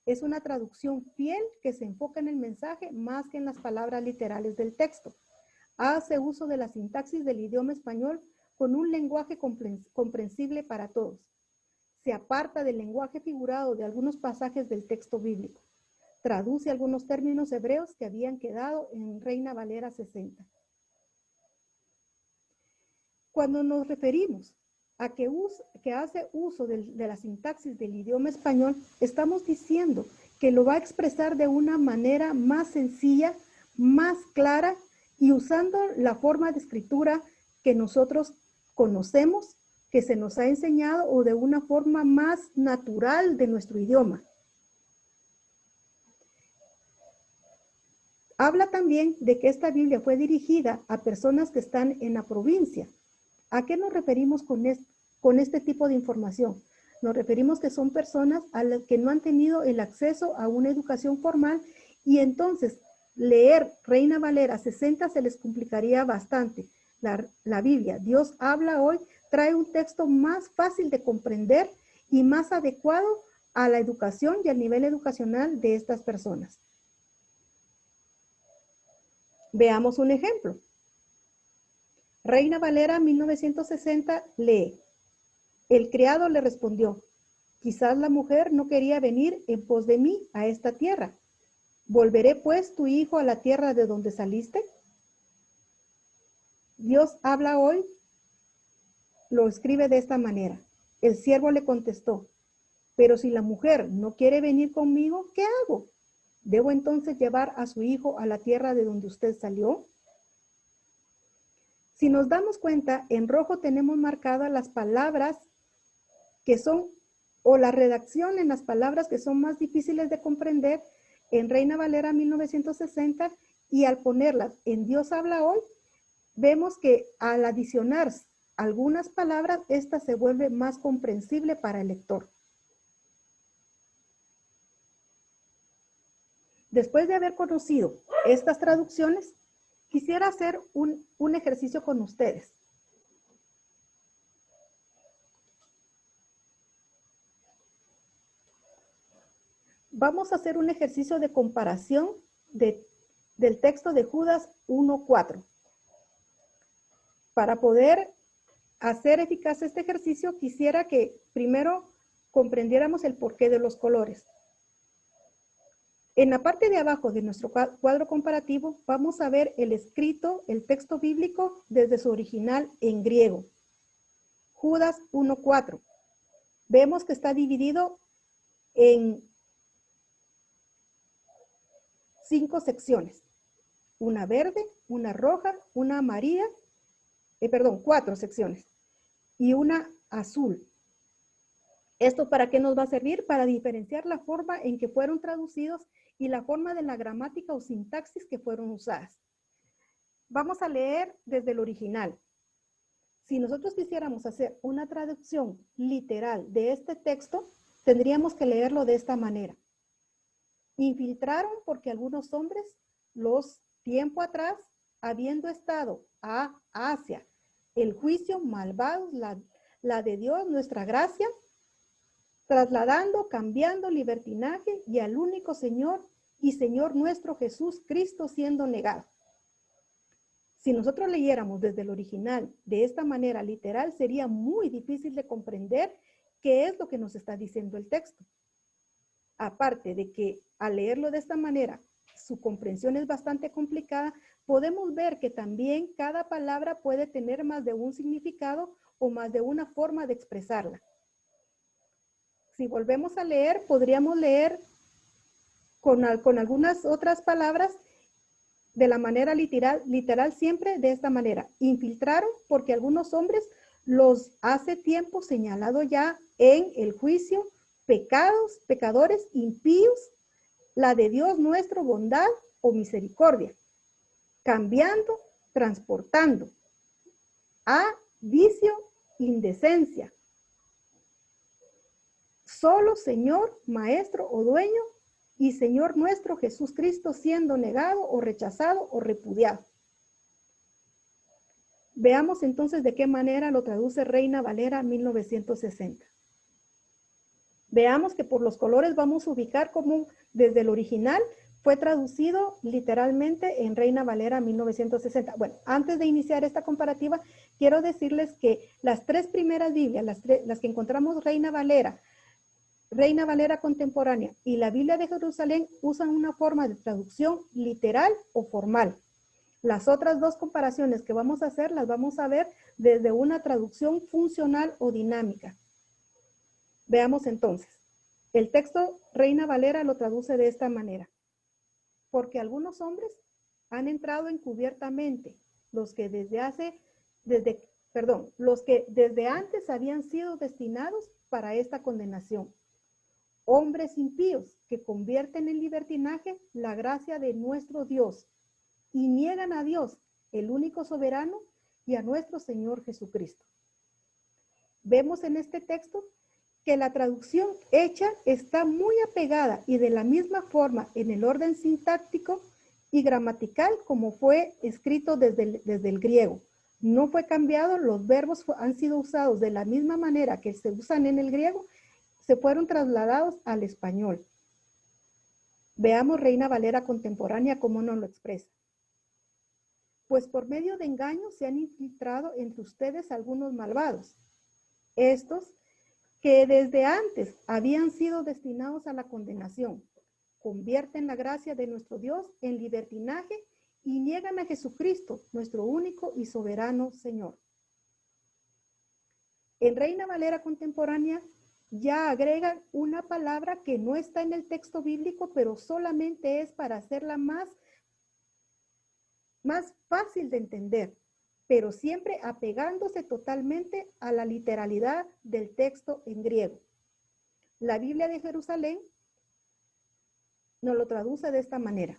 Es una traducción fiel que se enfoca en el mensaje más que en las palabras literales del texto. Hace uso de la sintaxis del idioma español con un lenguaje comprensible para todos. Se aparta del lenguaje figurado de algunos pasajes del texto bíblico. Traduce algunos términos hebreos que habían quedado en Reina Valera 60. Cuando nos referimos a que hace uso de la sintaxis del idioma español, estamos diciendo que lo va a expresar de una manera más sencilla, más clara y usando la forma de escritura que nosotros conocemos, que se nos ha enseñado, o de una forma más natural de nuestro idioma. Habla también de que esta Biblia fue dirigida a personas que están en la provincia. ¿A qué nos referimos con este tipo de información? Nos referimos que son personas a las que no han tenido el acceso a una educación formal, y entonces leer Reina Valera 60 se les complicaría bastante. La Biblia, Dios habla hoy, trae un texto más fácil de comprender y más adecuado a la educación y al nivel educacional de estas personas. Veamos un ejemplo. Reina Valera 1960 lee: el criado le respondió: quizás la mujer no quería venir en pos de mí a esta tierra. ¿Volveré pues tu hijo a la tierra de donde saliste? Dios habla hoy, lo escribe de esta manera. El siervo le contestó: pero si la mujer no quiere venir conmigo, ¿qué hago? ¿Debo entonces llevar a su hijo a la tierra de donde usted salió? Si nos damos cuenta, en rojo tenemos marcadas las palabras que son, o la redacción en las palabras que son más difíciles de comprender, en Reina Valera 1960 y al ponerlas en Dios habla hoy, vemos que al adicionar algunas palabras, esta se vuelve más comprensible para el lector. Después de haber conocido estas traducciones, quisiera hacer un ejercicio con ustedes. Vamos a hacer un ejercicio de comparación del texto de Judas 1:4. Para poder hacer eficaz este ejercicio, quisiera que primero comprendiéramos el porqué de los colores. En la parte de abajo de nuestro cuadro comparativo, vamos a ver el escrito, el texto bíblico desde su original en griego. Judas 1:4. Vemos que está dividido en 5 secciones. Una verde, una roja, una amarilla, 4 secciones. Y una azul. ¿Esto para qué nos va a servir? Para diferenciar la forma en que fueron traducidos y la forma de la gramática o sintaxis que fueron usadas. Vamos a leer desde el original. Si nosotros quisiéramos hacer una traducción literal de este texto, tendríamos que leerlo de esta manera. Infiltraron porque algunos hombres, los tiempo atrás, habiendo estado hacia el juicio malvados, la de Dios, nuestra gracia, trasladando, cambiando libertinaje y al único Señor y Señor nuestro Jesús Cristo siendo negado. Si nosotros leyéramos desde el original de esta manera literal, sería muy difícil de comprender qué es lo que nos está diciendo el texto. Aparte de que al leerlo de esta manera, su comprensión es bastante complicada, podemos ver que también cada palabra puede tener más de un significado o más de una forma de expresarla. Si volvemos a leer, podríamos leer con algunas otras palabras de la manera literal siempre de esta manera. Infiltraron porque algunos hombres los hace tiempo señalado ya en el juicio, pecadores, impíos, la de Dios nuestro, bondad o misericordia, cambiando, transportando, a vicio, indecencia, solo Señor, Maestro o Dueño, y Señor nuestro Jesús Cristo siendo negado o rechazado o repudiado. Veamos entonces de qué manera lo traduce Reina Valera 1960. Veamos que por los colores vamos a ubicar cómo desde el original fue traducido literalmente en Reina Valera 1960. Bueno, antes de iniciar esta comparativa, quiero decirles que las 3 primeras Biblias, las que encontramos Reina Valera contemporánea y la Biblia de Jerusalén usan una forma de traducción literal o formal. Las otras 2 comparaciones que vamos a hacer las vamos a ver desde una traducción funcional o dinámica. Veamos entonces. El texto Reina Valera lo traduce de esta manera. Porque algunos hombres han entrado encubiertamente, los que desde antes habían sido destinados para esta condenación. Hombres impíos que convierten en libertinaje la gracia de nuestro Dios y niegan a Dios, el único soberano, y a nuestro Señor Jesucristo. Vemos en este texto que la traducción hecha está muy apegada y de la misma forma en el orden sintáctico y gramatical como fue escrito desde el griego. No fue cambiado, los verbos han sido usados de la misma manera que se usan en el griego, se fueron trasladados al español. Veamos Reina Valera contemporánea cómo nos lo expresa. Pues por medio de engaños se han infiltrado entre ustedes algunos malvados. Estos que desde antes habían sido destinados a la condenación, convierten la gracia de nuestro Dios en libertinaje y niegan a Jesucristo, nuestro único y soberano Señor. En Reina Valera contemporánea ya agregan una palabra que no está en el texto bíblico, pero solamente es para hacerla más fácil de entender, pero siempre apegándose totalmente a la literalidad del texto en griego. La Biblia de Jerusalén nos lo traduce de esta manera: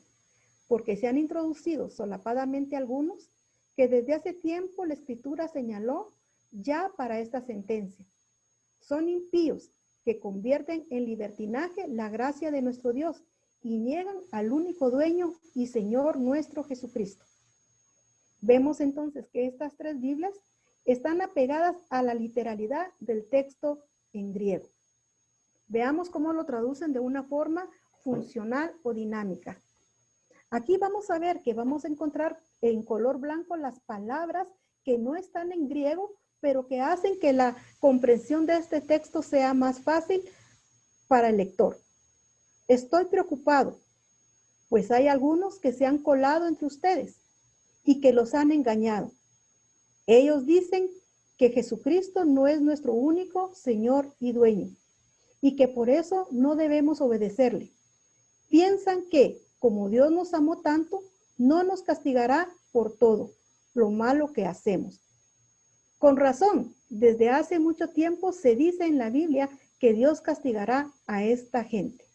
porque se han introducido solapadamente algunos que desde hace tiempo la Escritura señaló ya para esta sentencia. Son impíos que convierten en libertinaje la gracia de nuestro Dios y niegan al único dueño y Señor nuestro Jesucristo. Vemos entonces que estas tres Biblias están apegadas a la literalidad del texto en griego. Veamos cómo lo traducen de una forma funcional o dinámica. Aquí vamos a ver que vamos a encontrar en color blanco las palabras que no están en griego, pero que hacen que la comprensión de este texto sea más fácil para el lector. Estoy preocupado, pues hay algunos que se han colado entre ustedes y que los han engañado. Ellos dicen que Jesucristo no es nuestro único Señor y dueño, y que por eso no debemos obedecerle. Piensan que, como Dios nos amó tanto, no nos castigará por todo lo malo que hacemos. Con razón, desde hace mucho tiempo se dice en la Biblia que Dios castigará a esta gente.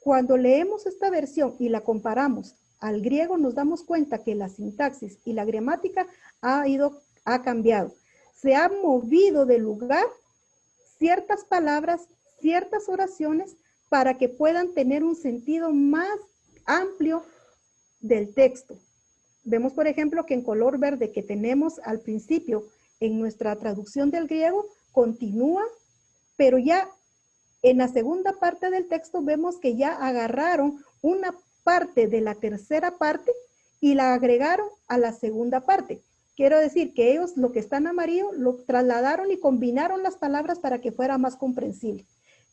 Cuando leemos esta versión y la comparamos al griego, nos damos cuenta que la sintaxis y la gramática ha cambiado. Se han movido de lugar ciertas palabras, ciertas oraciones, para que puedan tener un sentido más amplio del texto. Vemos, por ejemplo, que en color verde que tenemos al principio en nuestra traducción del griego, continúa, pero ya en la segunda parte del texto vemos que ya agarraron una parte de la tercera parte y la agregaron a la segunda parte. Quiero decir que ellos, lo que está en amarillo, lo trasladaron y combinaron las palabras para que fuera más comprensible.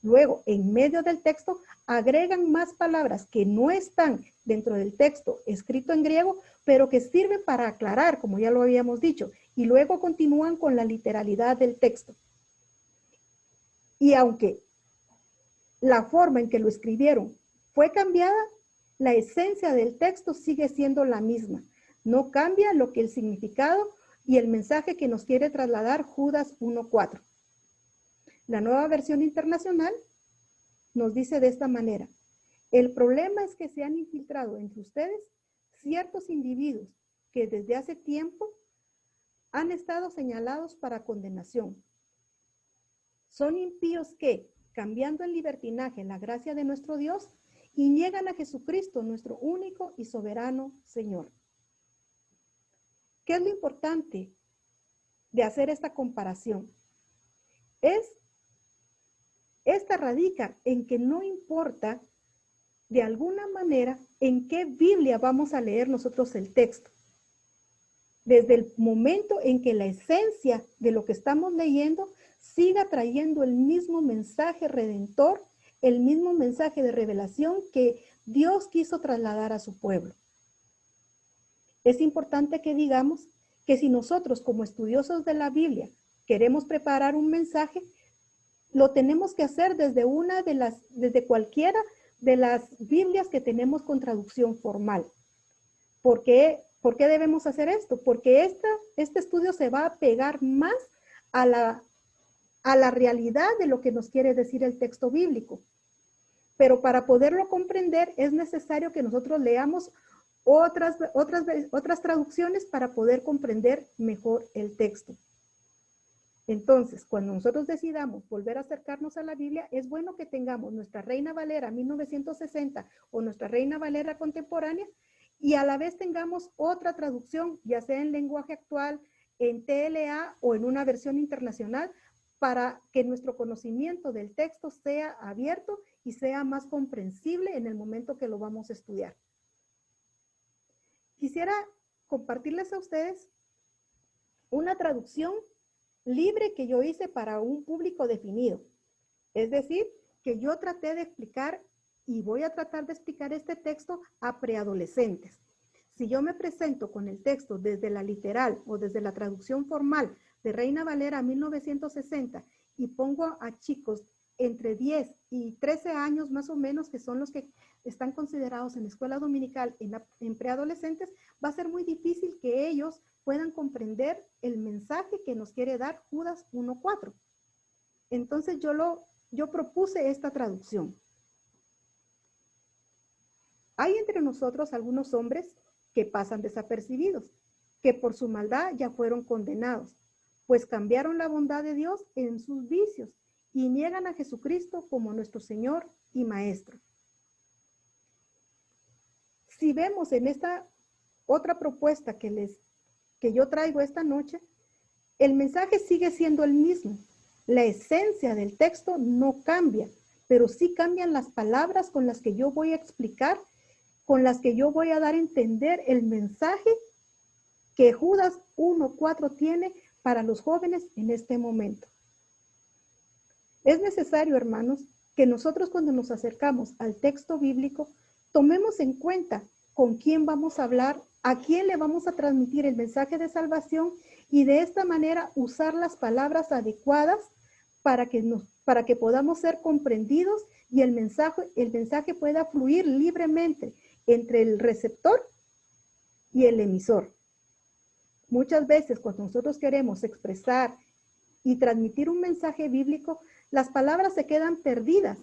Luego, en medio del texto, agregan más palabras que no están dentro del texto escrito en griego, pero que sirven para aclarar, como ya lo habíamos dicho, y luego continúan con la literalidad del texto. Y aunque la forma en que lo escribieron fue cambiada, la esencia del texto sigue siendo la misma. No cambia lo que el significado y el mensaje que nos quiere trasladar Judas 1:4. La nueva versión internacional nos dice de esta manera: el problema es que se han infiltrado entre ustedes ciertos individuos que desde hace tiempo han estado señalados para condenación. Son impíos que, cambiando en libertinaje la gracia de nuestro Dios, y niegan a Jesucristo, nuestro único y soberano Señor. ¿Qué es lo importante de hacer esta comparación? Esta radica en que no importa de alguna manera en qué Biblia vamos a leer nosotros el texto. Desde el momento en que la esencia de lo que estamos leyendo siga trayendo el mismo mensaje redentor, el mismo mensaje de revelación que Dios quiso trasladar a su pueblo. Es importante que digamos que si nosotros como estudiosos de la Biblia queremos preparar un mensaje, lo tenemos que hacer desde cualquiera de las Biblias que tenemos con traducción formal. ¿Por qué debemos hacer esto? Porque este estudio se va a pegar más a la realidad de lo que nos quiere decir el texto bíblico. Pero para poderlo comprender es necesario que nosotros leamos otras traducciones para poder comprender mejor el texto. Entonces, cuando nosotros decidamos volver a acercarnos a la Biblia, es bueno que tengamos nuestra Reina Valera 1960 o nuestra Reina Valera contemporánea y a la vez tengamos otra traducción, ya sea en lenguaje actual, en TLA o en una versión internacional, para que nuestro conocimiento del texto sea abierto y sea más comprensible en el momento que lo vamos a estudiar. Quisiera compartirles a ustedes una traducción libre que yo hice para un público definido. Es decir, que yo traté de explicar y voy a tratar de explicar este texto a preadolescentes. Si yo me presento con el texto desde la literal o desde la traducción formal de Reina Valera 1960 y pongo a chicos entre 10 y 13 años más o menos, que son los que están considerados en escuela dominical en preadolescentes, va a ser muy difícil que ellos puedan comprender el mensaje que nos quiere dar Judas 1:4. Entonces yo propuse esta traducción. Hay entre nosotros algunos hombres que pasan desapercibidos, que por su maldad ya fueron condenados, pues cambiaron la bondad de Dios en sus vicios y niegan a Jesucristo como nuestro Señor y Maestro. Si vemos en esta otra propuesta que yo traigo esta noche, el mensaje sigue siendo el mismo. La esencia del texto no cambia, pero sí cambian las palabras con las que yo voy a explicar, con las que yo voy a dar a entender el mensaje que Judas 1:4 tiene para los jóvenes en este momento. Es necesario, hermanos, que nosotros cuando nos acercamos al texto bíblico, tomemos en cuenta con quién vamos a hablar, a quién le vamos a transmitir el mensaje de salvación y de esta manera usar las palabras adecuadas para que podamos ser comprendidos y el mensaje pueda fluir libremente entre el receptor y el emisor. Muchas veces cuando nosotros queremos expresar y transmitir un mensaje bíblico, las palabras se quedan perdidas.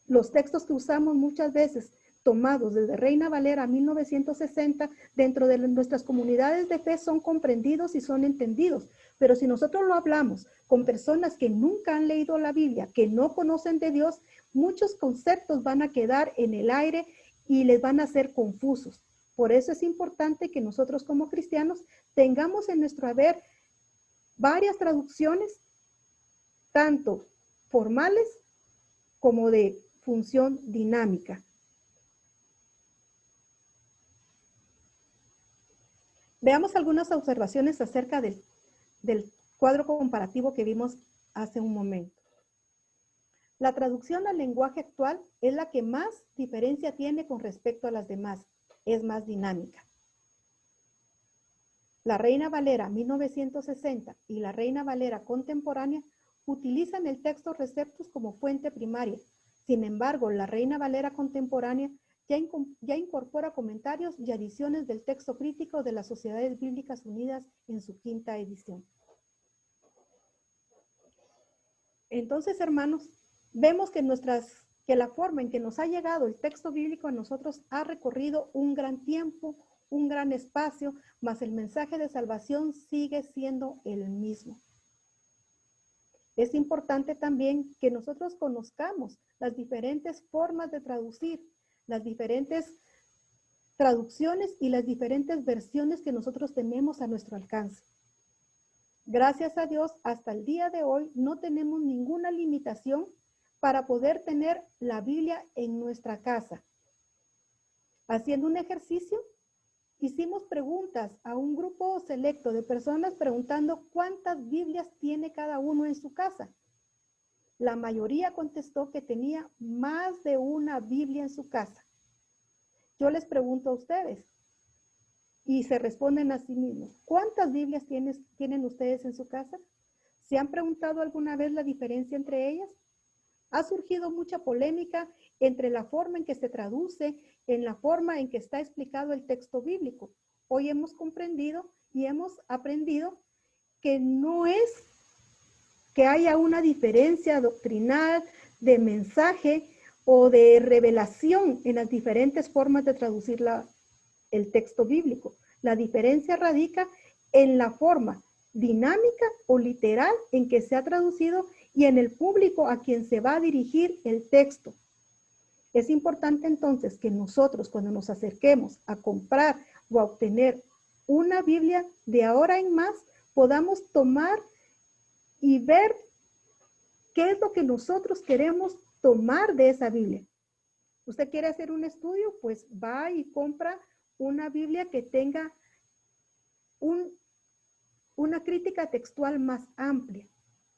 Los textos que usamos muchas veces, tomados desde Reina Valera 1960, dentro de nuestras comunidades de fe son comprendidos y son entendidos. Pero si nosotros lo hablamos con personas que nunca han leído la Biblia, que no conocen de Dios, muchos conceptos van a quedar en el aire y les van a ser confusos. Por eso es importante que nosotros como cristianos tengamos en nuestro haber varias traducciones, tanto formales como de función dinámica. Veamos algunas observaciones acerca del cuadro comparativo que vimos hace un momento. La traducción al lenguaje actual es la que más diferencia tiene con respecto a las demás. Es más dinámica. La Reina Valera 1960 y la Reina Valera contemporánea utilizan el texto receptus como fuente primaria. Sin embargo, la Reina Valera contemporánea ya incorpora comentarios y adiciones del texto crítico de las Sociedades Bíblicas Unidas en su 5ª edición. Entonces, hermanos, vemos que la forma en que nos ha llegado el texto bíblico a nosotros ha recorrido un gran tiempo, un gran espacio, mas el mensaje de salvación sigue siendo el mismo. Es importante también que nosotros conozcamos las diferentes formas de traducir, las diferentes traducciones y las diferentes versiones que nosotros tenemos a nuestro alcance. Gracias a Dios, hasta el día de hoy no tenemos ninguna limitación para poder tener la Biblia en nuestra casa. Haciendo un ejercicio, hicimos preguntas a un grupo selecto de personas preguntando cuántas Biblias tiene cada uno en su casa. La mayoría contestó que tenía más de una Biblia en su casa. Yo les pregunto a ustedes y se responden a sí mismos. ¿Cuántas Biblias tienen ustedes en su casa? ¿Se han preguntado alguna vez la diferencia entre ellas? Ha surgido mucha polémica entre la forma en que se traduce, en la forma en que está explicado el texto bíblico. Hoy hemos comprendido y hemos aprendido que no es que haya una diferencia doctrinal de mensaje o de revelación en las diferentes formas de traducir el texto bíblico. La diferencia radica en la forma dinámica o literal en que se ha traducido y en el público a quien se va a dirigir el texto. Es importante entonces que nosotros cuando nos acerquemos a comprar o a obtener una Biblia de ahora en más, podamos tomar y ver qué es lo que nosotros queremos tomar de esa Biblia. ¿Usted quiere hacer un estudio? Pues va y compra una Biblia que tenga una crítica textual más amplia,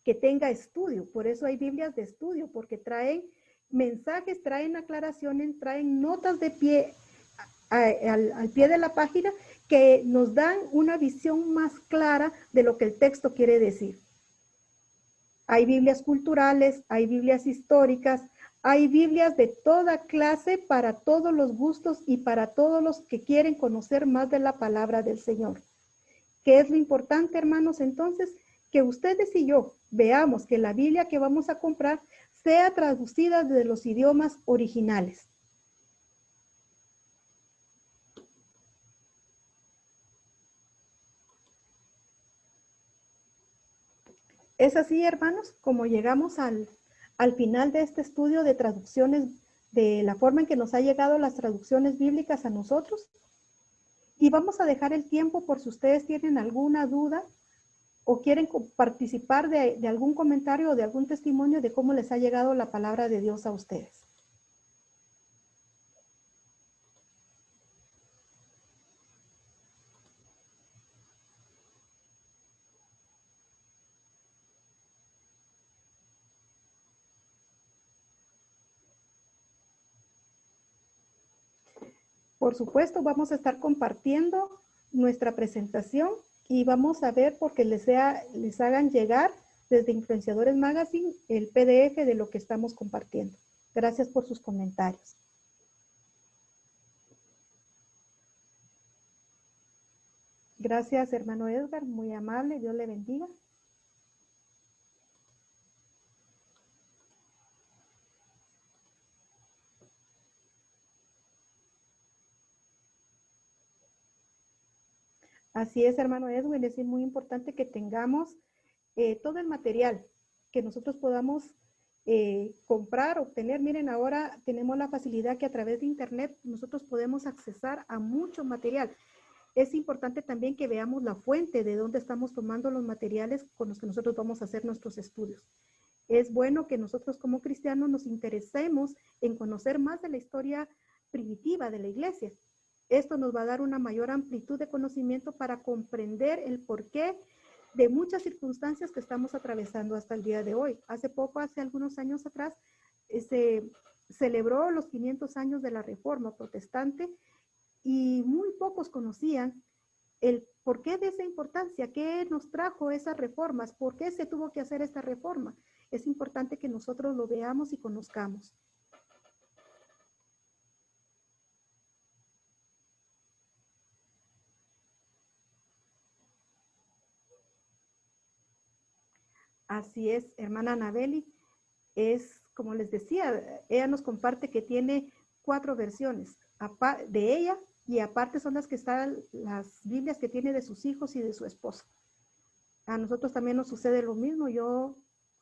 que tenga estudio. Por eso hay Biblias de estudio, porque traen mensajes, traen aclaraciones, traen notas de pie al pie de la página que nos dan una visión más clara de lo que el texto quiere decir. Hay Biblias culturales, hay Biblias históricas, hay Biblias de toda clase para todos los gustos y para todos los que quieren conocer más de la palabra del Señor. ¿Qué es lo importante, hermanos? Entonces, que ustedes y yo veamos que la Biblia que vamos a comprar sea traducida de los idiomas originales. Es así, hermanos, como llegamos al final de este estudio de traducciones, de la forma en que nos ha llegado las traducciones bíblicas a nosotros. Y vamos a dejar el tiempo por si ustedes tienen alguna duda o quieren participar de algún comentario o de algún testimonio de cómo les ha llegado la palabra de Dios a ustedes. Por supuesto, vamos a estar compartiendo nuestra presentación y vamos a ver porque les hagan llegar desde Influenciadores Magazine el PDF de lo que estamos compartiendo. Gracias por sus comentarios. Gracias, hermano Edgar, muy amable, Dios le bendiga. Así es, hermano Edwin, es muy importante que tengamos todo el material que nosotros podamos comprar, obtener. Miren, ahora tenemos la facilidad que a través de internet nosotros podemos accesar a mucho material. Es importante también que veamos la fuente de dónde estamos tomando los materiales con los que nosotros vamos a hacer nuestros estudios. Es bueno que nosotros como cristianos nos interesemos en conocer más de la historia primitiva de la iglesia. Esto nos va a dar una mayor amplitud de conocimiento para comprender el porqué de muchas circunstancias que estamos atravesando hasta el día de hoy. Hace algunos años atrás, se celebró los 500 años de la Reforma Protestante y muy pocos conocían el porqué de esa importancia, qué nos trajo esas reformas, por qué se tuvo que hacer esta reforma. Es importante que nosotros lo veamos y conozcamos. Así es, hermana Anabeli, es como les decía, ella nos comparte que tiene 4 versiones de ella y aparte son las que están las Biblias que tiene de sus hijos y de su esposo. A nosotros también nos sucede lo mismo. Yo,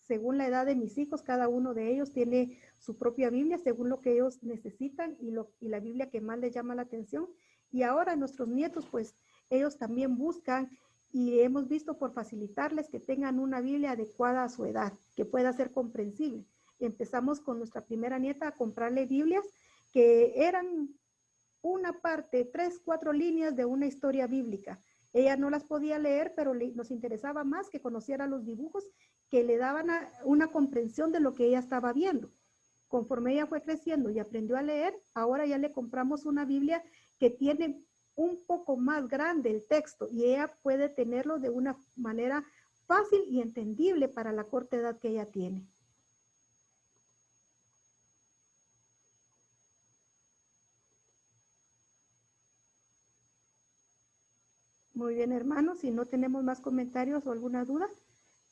según la edad de mis hijos, cada uno de ellos tiene su propia Biblia según lo que ellos necesitan y la Biblia que más les llama la atención. Y ahora nuestros nietos, pues ellos también buscan y hemos visto por facilitarles que tengan una Biblia adecuada a su edad, que pueda ser comprensible. Empezamos con nuestra primera nieta a comprarle Biblias que eran una parte, 3, 4 líneas de una historia bíblica. Ella no las podía leer, pero nos interesaba más que conociera los dibujos que le daban una comprensión de lo que ella estaba viendo. Conforme ella fue creciendo y aprendió a leer, ahora ya le compramos una Biblia que tiene un poco más grande el texto y ella puede tenerlo de una manera fácil y entendible para la corta edad que ella tiene. Muy bien, hermanos, si no tenemos más comentarios o alguna duda,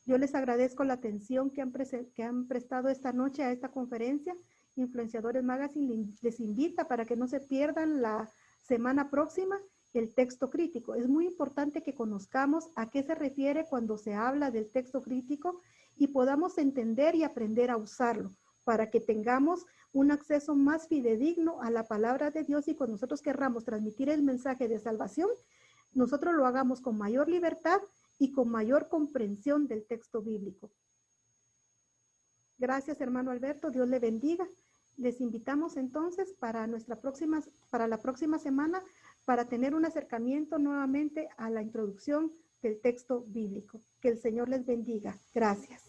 yo les agradezco la atención que han prestado esta noche a esta conferencia. Influenciadores Magazine les invita para que no se pierdan la semana próxima el texto crítico. Es muy importante que conozcamos a qué se refiere cuando se habla del texto crítico y podamos entender y aprender a usarlo para que tengamos un acceso más fidedigno a la palabra de Dios y cuando nosotros querramos transmitir el mensaje de salvación, nosotros lo hagamos con mayor libertad y con mayor comprensión del texto bíblico. Gracias, hermano Alberto. Dios le bendiga. Les invitamos entonces para la próxima semana para tener un acercamiento nuevamente a la introducción del texto bíblico. Que el Señor les bendiga. Gracias.